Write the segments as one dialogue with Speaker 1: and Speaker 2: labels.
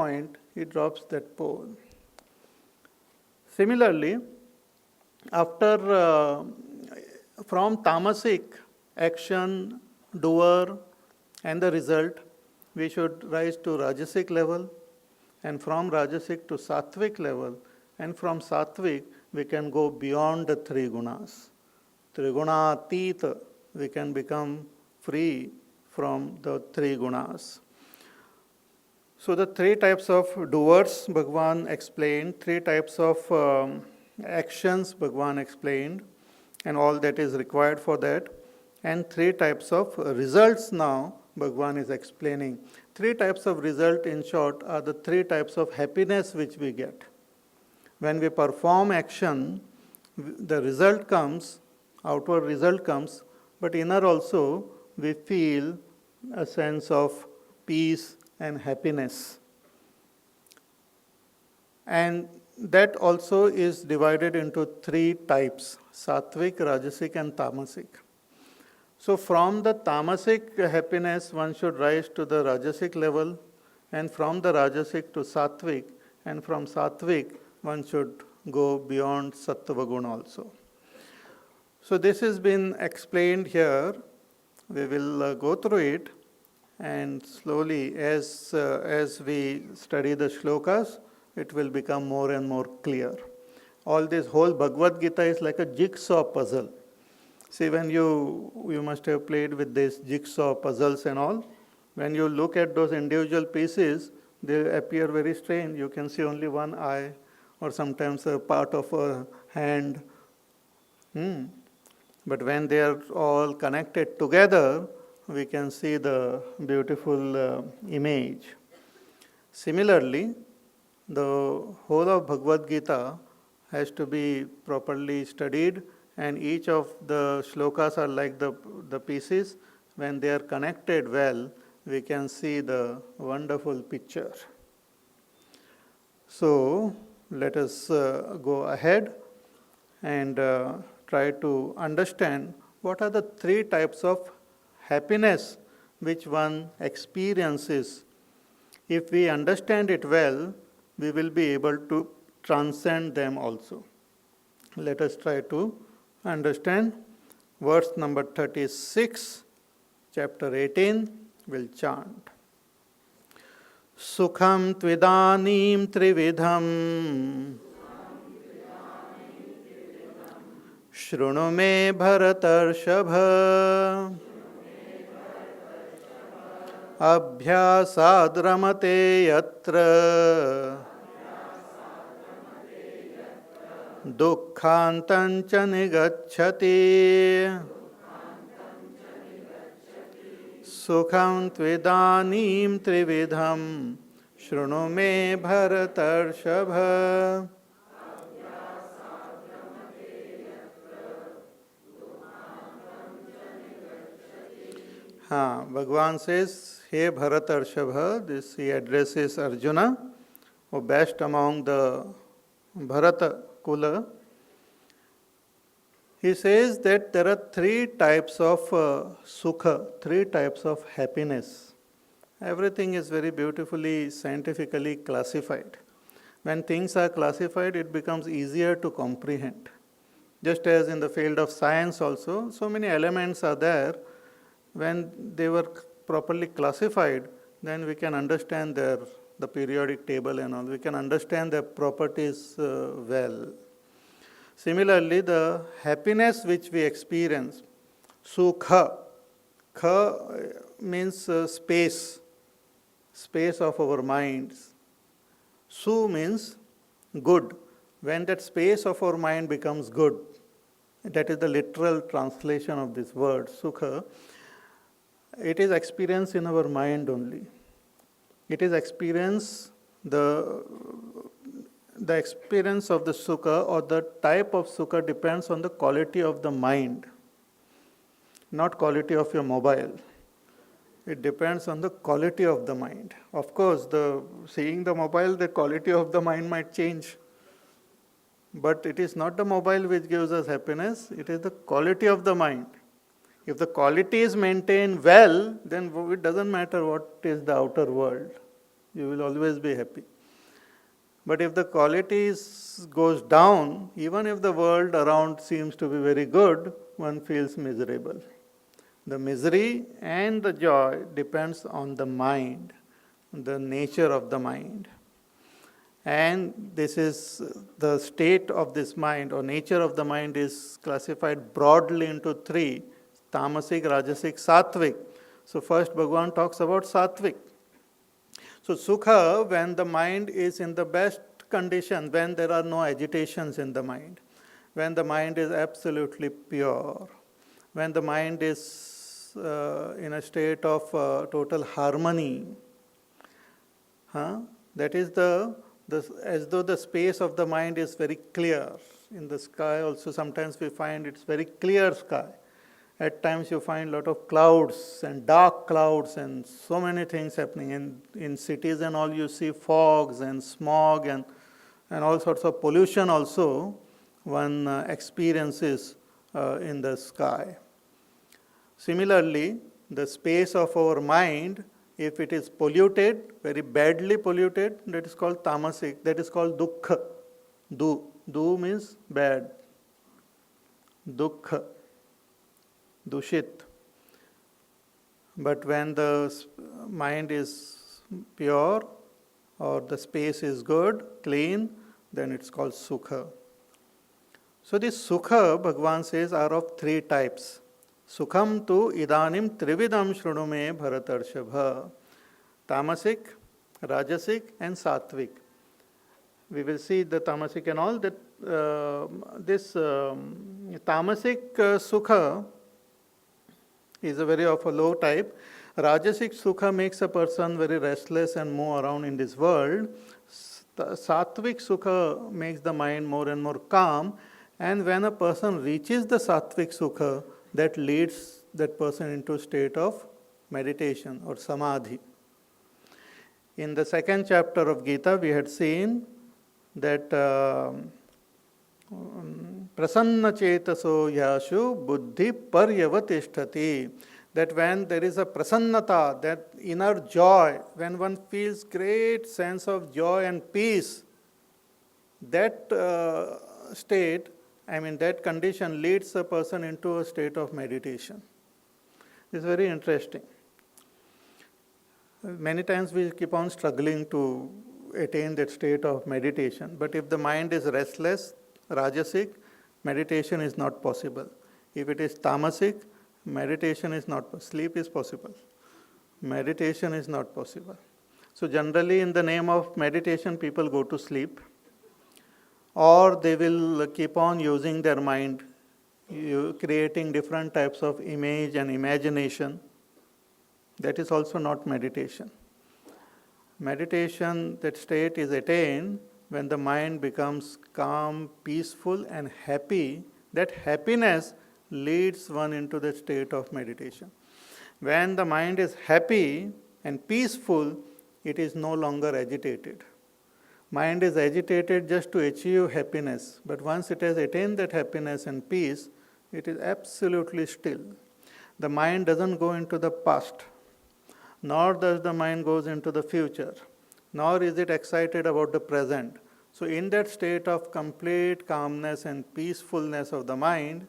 Speaker 1: point, he drops that pole. Similarly, after from tamasic action, doer, and the result, we should rise to rajasic level, and from rajasic to sattvic level, and from sattvic we can go beyond the three gunas. Trigunatita, we can become free from the three gunas. So the three types of doers Bhagavan explained, three types of actions Bhagavan explained, and all that is required for that, and three types of results now Bhagavan is explaining. Three types of result, in short, are the three types of happiness which we get. When we perform action, the result comes, outward result comes, but inner also we feel a sense of peace and happiness. And that also is divided into three types: sattvic, rajasic, and tamasic. So from the tamasic happiness, one should rise to the rajasic level, and from the rajasic to sattvic, and from sattvic, one should go beyond sattva guna also. So this has been explained here. We will go through it, and slowly, as we study the shlokas, it will become more and more clear. All this whole Bhagavad Gita is like a jigsaw puzzle. See, when you must have played with these jigsaw puzzles and all, when you look at those individual pieces, they appear very strange. You can see only one eye, or sometimes a part of a hand. But when they are all connected together, we can see the beautiful image. Similarly, the whole of Bhagavad Gita has to be properly studied, and each of the shlokas are like the pieces. When they are connected well, we can see the wonderful picture. So, let us go ahead and try to understand what are the three types of happiness which one experiences. If we understand it well, we will be able to transcend them also. Let us try to understand. Verse number 36, chapter 18, will chant. Sukham tvidanim trividham Shrunu me bharatarshava Abhyasad ramate yatra Dukkhantam cha nigacchati Sukham tvidanim trividham Shrunu me bharatarshava. Bhagavan says, Hey Bharatarshava, this he addresses Arjuna, who best among the Bharata Kula. He says that there are three types of sukha, three types of happiness. Everything is very beautifully, scientifically classified. When things are classified, it becomes easier to comprehend. Just as in the field of science also, so many elements are there. When they were properly classified, then we can understand the periodic table and all. We can understand their properties well. Similarly, the happiness which we experience, sukha, kha means space of our minds. Su means good. When that space of our mind becomes good, that is the literal translation of this word, sukha. It is experience in our mind only. It is experience, the experience of the sukha or the type of sukha depends on the quality of the mind, not quality of your mobile. It depends on the quality of the mind. Of course, seeing the mobile, the quality of the mind might change. But it is not the mobile which gives us happiness, it is the quality of the mind. If the quality is maintained well, then it doesn't matter what is the outer world. You will always be happy. But if the qualities goes down, even if the world around seems to be very good, one feels miserable. The misery and the joy depends on the mind, the nature of the mind. And this is the state of this mind or nature of the mind is classified broadly into three: tamasic, rajasic, sattvic. So first Bhagavan talks about sattvic. So sukha, when the mind is in the best condition, when there are no agitations in the mind, when the mind is absolutely pure, when the mind is in a state of total harmony, that is as though the space of the mind is very clear. In the sky also sometimes we find it's very clear sky. At times you find a lot of clouds and dark clouds and so many things happening. In cities and all you see fogs and smog and all sorts of pollution also one experiences in the sky. Similarly, the space of our mind, if it is polluted, very badly polluted, that is called tamasic, that is called dukkha. Du means bad. Dukkha. Dushit. But when the mind is pure or the space is good, clean, then it's called sukha. So this sukha, Bhagavan says, are of three types. Sukham tu idanim trividam shrunume bharatarshabha. Tamasic, rajasic and sattvic. We will see the tamasic and all that. This tamasic sukha is a very of a low type. Rajasic sukha makes a person very restless and move around in this world. Sattvic sukha makes the mind more and more calm. And when a person reaches the sattvic sukha, that leads that person into a state of meditation or samadhi. In the second chapter of Gita, we had seen that prasanna chetaso yashu buddhi paryavatishthati, that when there is a prasannata, that inner joy, when one feels great sense of joy and peace, that state, that condition leads a person into a state of meditation. It's very interesting. Many times we keep on struggling to attain that state of meditation, but if the mind is restless, rajasic, meditation is not possible. If it is tamasic, meditation is not possible. Sleep is possible. Meditation is not possible. So generally in the name of meditation, people go to sleep, or they will keep on using their mind, creating different types of image and imagination. That is also not meditation. Meditation, that state is attained when the mind becomes calm, peaceful and happy. That happiness leads one into the state of meditation. When the mind is happy and peaceful, it is no longer agitated. Mind is agitated just to achieve happiness, but once it has attained that happiness and peace, it is absolutely still. The mind doesn't go into the past, nor does the mind goes into the future, nor is it excited about the present. So in that state of complete calmness and peacefulness of the mind,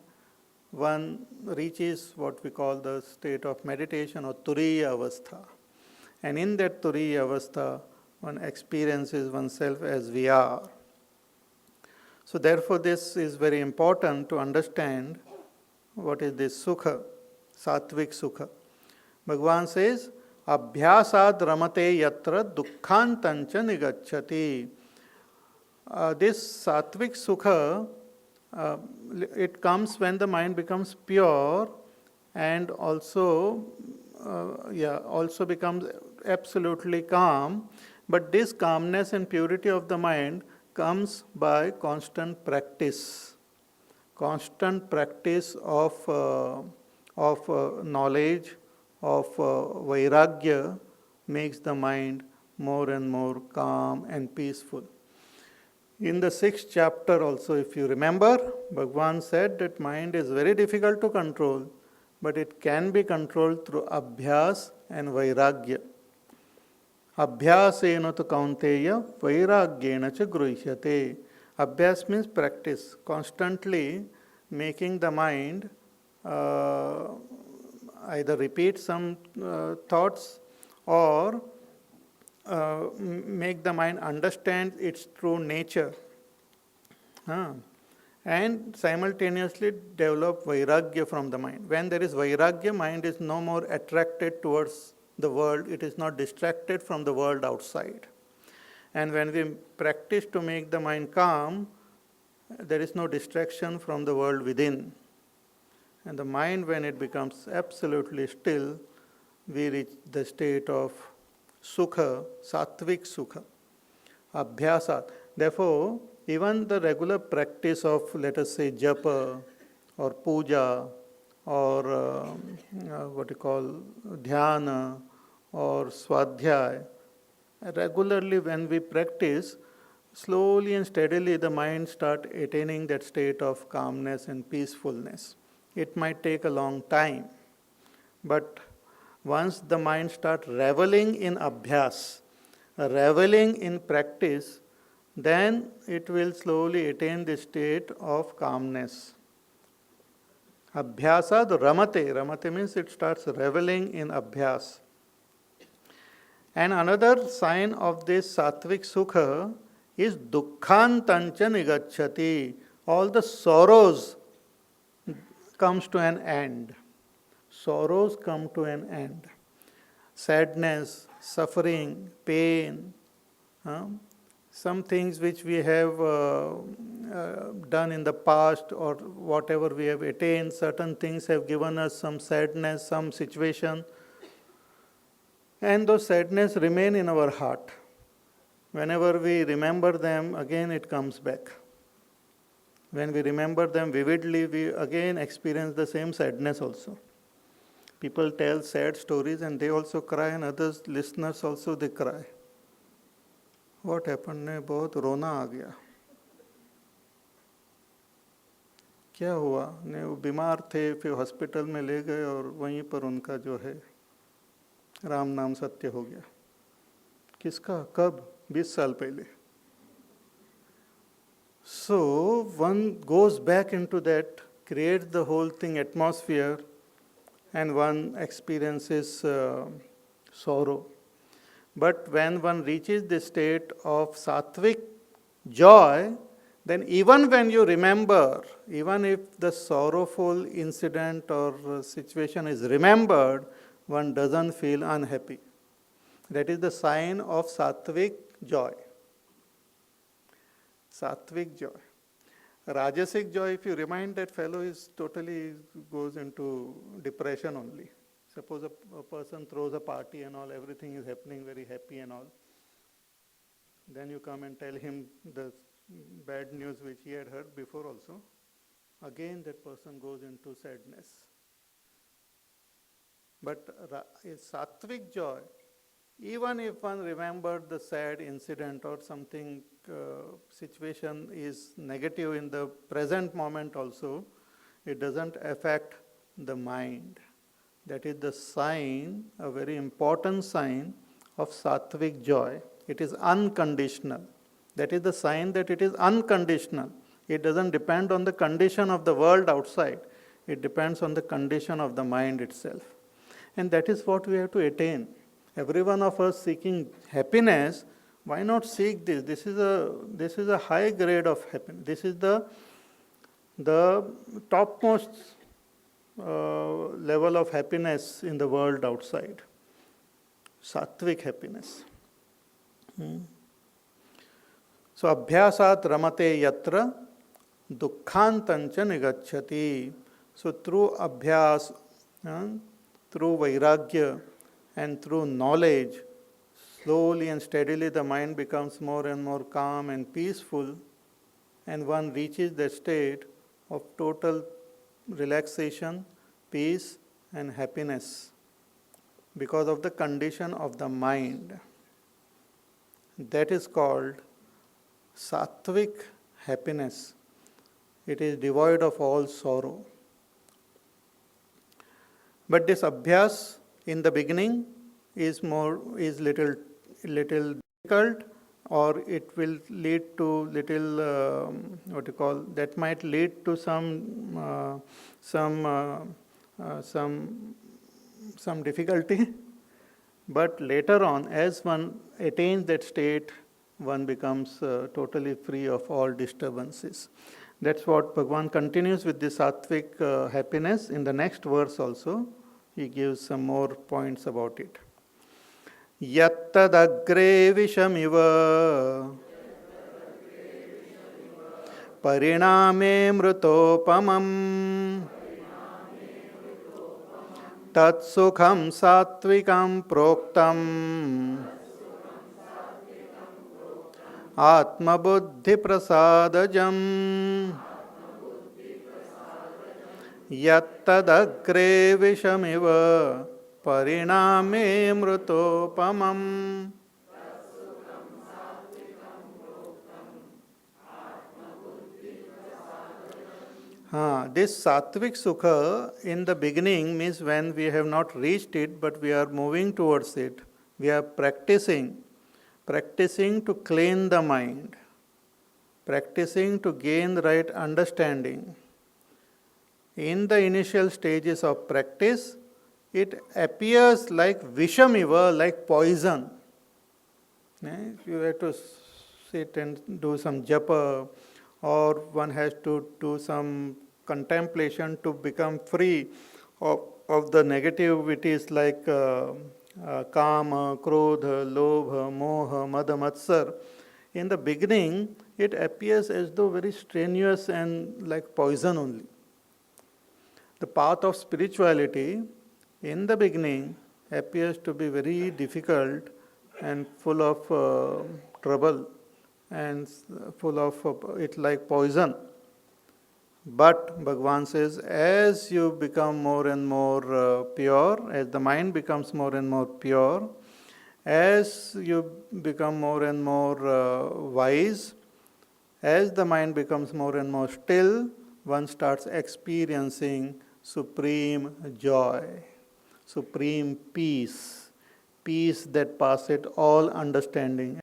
Speaker 1: one reaches what we call the state of meditation or turiya avastha. And in that turiya avastha, one experiences oneself as we are. So therefore this is very important to understand what is this sukha, sattvic sukha. Bhagavan says, abhyasad ramate yatra dukkhantancha nigacchati. This sattvic sukha, it comes when the mind becomes pure and also becomes absolutely calm. But this calmness and purity of the mind comes by constant practice. Constant practice of knowledge, of vairagya makes the mind more and more calm and peaceful. In the 6th chapter also, if you remember, Bhagavan said that mind is very difficult to control, but it can be controlled through abhyas and vairagya. Abhyasena tu kaunteya vairagyena cha gruhyate. Abhyas means practice, constantly making the mind either repeat some thoughts or make the mind understand its true nature. And simultaneously develop vairagya from the mind. When there is vairagya, mind is no more attracted towards the world, it is not distracted from the world outside. And when we practice to make the mind calm, there is no distraction from the world within. And the mind, when it becomes absolutely still, we reach the state of sukha, sattvic sukha, abhyasat. Therefore, even the regular practice of, let us say, japa or puja or what you call dhyana or swadhyaya, regularly when we practice, slowly and steadily the mind starts attaining that state of calmness and peacefulness. It might take a long time, but once the mind starts reveling in abhyas, reveling in practice, then it will slowly attain the state of calmness. Abhyasad ramate. Ramate means it starts reveling in abhyas. And another sign of this sattvic sukha is dukkhantancha nigacchati. All the sorrows comes to an end. Sorrows come to an end. Sadness, suffering, pain, some things which we have done in the past or whatever we have attained, certain things have given us some sadness, some situation, and those sadness remain in our heart. Whenever we remember them, again it comes back. When we remember them vividly, we again experience the same sadness also. People tell sad stories and they also cry, and others, listeners also, they cry. What happened? ने बहुत रोना आ गया. क्या हुआ? ने वो बीमार थे, फिर हॉस्पिटल में ले गए और वहीं पर उनका जो है राम नाम सत्य हो गया. किसका? कब? 20 साल पहले. So one goes back into that, creates the whole thing atmosphere, and one experiences sorrow. But when one reaches the state of sattvic joy, then even when you remember, even if the sorrowful incident or situation is remembered, one doesn't feel unhappy. That is the sign of sattvic joy. Sattvic joy. Rajasic joy, if you remind that fellow, is totally goes into depression only. Suppose a person throws a party and all, everything is happening very happy and all. Then you come and tell him the bad news which he had heard before also. Again that person goes into sadness. But sattvic joy, even if one remembered the sad incident or something, situation is negative in the present moment also, it doesn't affect the mind. That is the sign, a very important sign of sattvic joy. It is unconditional. That is the sign that it is unconditional. It doesn't depend on the condition of the world outside. It depends on the condition of the mind itself. And that is what we have to attain. Every one of us seeking happiness, why not seek this? This is a high grade of happiness. This is the topmost level of happiness in the world outside. Sattvic happiness. So, abhyasat ramate yatra dukkhantancha nigacchati. So, through abhyas, through vairagya, and through knowledge, slowly and steadily the mind becomes more and more calm and peaceful, and one reaches the state of total relaxation, peace, and happiness because of the condition of the mind. That is called sattvic happiness. It is devoid of all sorrow. But this abhyas in the beginning is little difficult, or it will lead to little that might lead to some difficulty. But later on, as one attains that state, one becomes totally free of all disturbances. That's what Bhagavan continues with this sattvic happiness. In the next verse also, he gives some more points about it. Yattadagre vishamiva pariname mrutopamam tat sukham sattvikam proktam atma buddhi prasadajam yattadagre vishamiva pariname mrutopamam. This sattvic sukha in the beginning means when we have not reached it, but we are moving towards it. We are practicing to clean the mind, practicing to gain the right understanding. In the initial stages of practice, it appears like vishamiva, like poison. If you have to sit and do some japa, or one has to do some contemplation to become free of the negativities like kama, krodha, lobha, moha, mada, matsar. In the beginning, it appears as though very strenuous and like poison only. The path of spirituality in the beginning appears to be very difficult and full of trouble and full of it like poison. But Bhagavan says, as you become more and more pure, as the mind becomes more and more pure, as you become more and more wise, as the mind becomes more and more still, one starts experiencing supreme joy, supreme peace, peace that passeth all understanding.